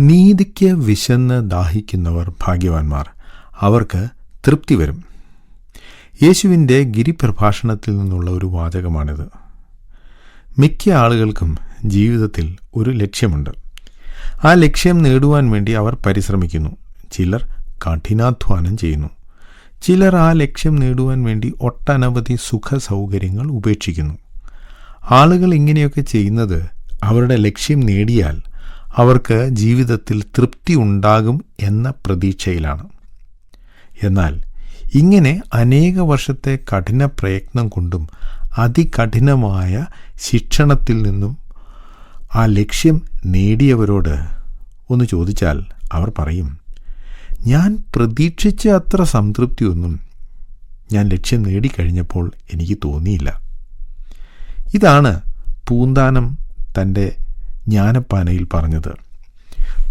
നീതിക്ക് വിശന്ന് ദാഹിക്കുന്നവർ ഭാഗ്യവാന്മാർ, അവർക്ക് തൃപ്തി വരും. യേശുവിൻ്റെ ഗിരിപ്രഭാഷണത്തിൽ നിന്നുള്ള ഒരു വാചകമാണിത്. മിക്ക ആളുകൾക്കും ജീവിതത്തിൽ ഒരു ലക്ഷ്യമുണ്ട്. ആ ലക്ഷ്യം നേടുവാൻ വേണ്ടി അവർ പരിശ്രമിക്കുന്നു. ചിലർ കഠിനാധ്വാനം ചെയ്യുന്നു. ചിലർ ആ ലക്ഷ്യം നേടുവാൻ വേണ്ടി ഒട്ടനവധി സുഖ സൗകര്യങ്ങൾ ഉപേക്ഷിക്കുന്നു. ആളുകൾ ഇങ്ങനെയൊക്കെ ചെയ്യുന്നത് അവരുടെ ലക്ഷ്യം നേടിയാൽ അവർക്ക് ജീവിതത്തിൽ തൃപ്തി ഉണ്ടാകും എന്ന പ്രതീക്ഷയിലാണ്. എന്നാൽ ഇങ്ങനെ അനേക വർഷത്തെ കഠിന പ്രയത്നം കൊണ്ടും അതികഠിനമായ ശിക്ഷണത്തിൽ നിന്നും ആ ലക്ഷ്യം നേടിയവരോട് ഒന്ന് ചോദിച്ചാൽ അവർ പറയും, ഞാൻ പ്രതീക്ഷിച്ച അത്ര സംതൃപ്തിയൊന്നും ഞാൻ ലക്ഷ്യം നേടിക്കഴിഞ്ഞപ്പോൾ എനിക്ക് തോന്നിയില്ല. ഇതാണ് പൂന്താനം തൻ്റെ ജ്ഞാനപ്പാനയിൽ പറഞ്ഞത്.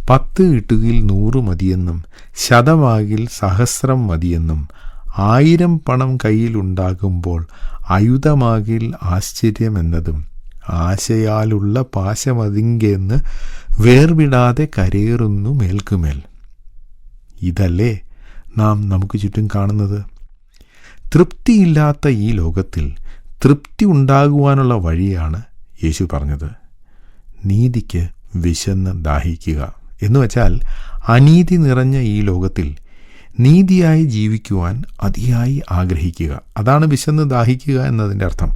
10 ഇട്ടുകിൽ 100 മതിയെന്നും 100 വാകിൽ 1000 മതിയെന്നും 1000 പണം കയ്യിലുണ്ടാകുമ്പോൾ അയുധമാകിൽ ആശ്ചര്യമെന്നതും ആശയാലുള്ള പാശമതിങ്കെന്ന് വേർവിടാതെ കരയേറുന്നു മേൽക്കുമേൽ. ഇതല്ലേ നാം നമുക്ക് ചുറ്റും കാണുന്നത്? തൃപ്തിയില്ലാത്ത ഈ ലോകത്തിൽ തൃപ്തി ഉണ്ടാകുവാനുള്ള വഴിയാണ് യേശു പറഞ്ഞത്. നീതിക്ക് വിശന്ന് ദാഹിക്കുക എന്നുവെച്ചാൽ അനീതി നിറഞ്ഞ ഈ ലോകത്തിൽ നീതിയായി ജീവിക്കുവാൻ അതിയായി ആഗ്രഹിക്കുക. അതാണ് വിശന്ന് ദാഹിക്കുക എന്നതിൻ്റെ അർത്ഥം.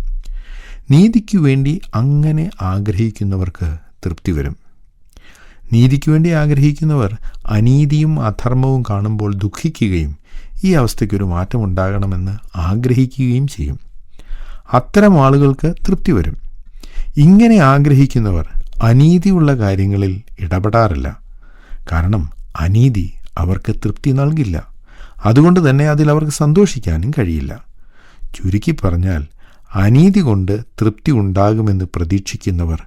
നീതിക്കു വേണ്ടി അങ്ങനെ ആഗ്രഹിക്കുന്നവർക്ക് തൃപ്തി വരും. നീതിക്കു വേണ്ടി ആഗ്രഹിക്കുന്നവർ അനീതിയും അധർമ്മവും കാണുമ്പോൾ ദുഃഖിക്കുകയും ഈ അവസ്ഥയ്ക്കൊരു മാറ്റമുണ്ടാകണമെന്ന് ആഗ്രഹിക്കുകയും ചെയ്യും. അത്തരം ആളുകൾക്ക് തൃപ്തി വരും. ഇങ്ങനെ ആഗ്രഹിക്കുന്നവർ അനീതിയുള്ള കാര്യങ്ങളിൽ ഇടപെടാറില്ല. കാരണം അനീതി അവർക്ക് തൃപ്തി നൽകില്ല. അതുകൊണ്ട് തന്നെ അതിൽ അവർക്ക് സന്തോഷിക്കാനും കഴിയില്ല. ചുരുക്കി പറഞ്ഞാൽ അനീതി കൊണ്ട് തൃപ്തി ഉണ്ടാകുമെന്ന് പ്രതീക്ഷിക്കുന്നവർ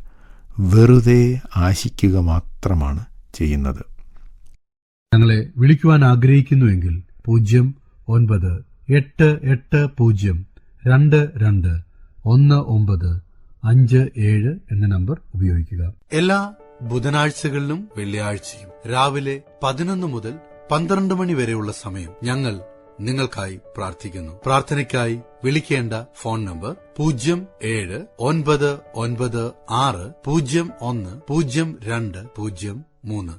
വെറുതെ ആശിക്കുക മാത്രമാണ് ചെയ്യുന്നത്. ഞങ്ങളെ വിളിക്കുവാൻ ആഗ്രഹിക്കുന്നുവെങ്കിൽ 0988-22-1957 എന്ന നമ്പർ ഉപയോഗിക്കുക. എല്ലാ ബുധനാഴ്ചകളിലും വെള്ളിയാഴ്ചയും രാവിലെ 11 മുതൽ 12 മണി വരെയുള്ള സമയം ഞങ്ങൾ നിങ്ങൾക്കായി പ്രാർത്ഥിക്കുന്നു. പ്രാർത്ഥനയ്ക്കായി വിളിക്കേണ്ട ഫോൺ നമ്പർ 079960010203.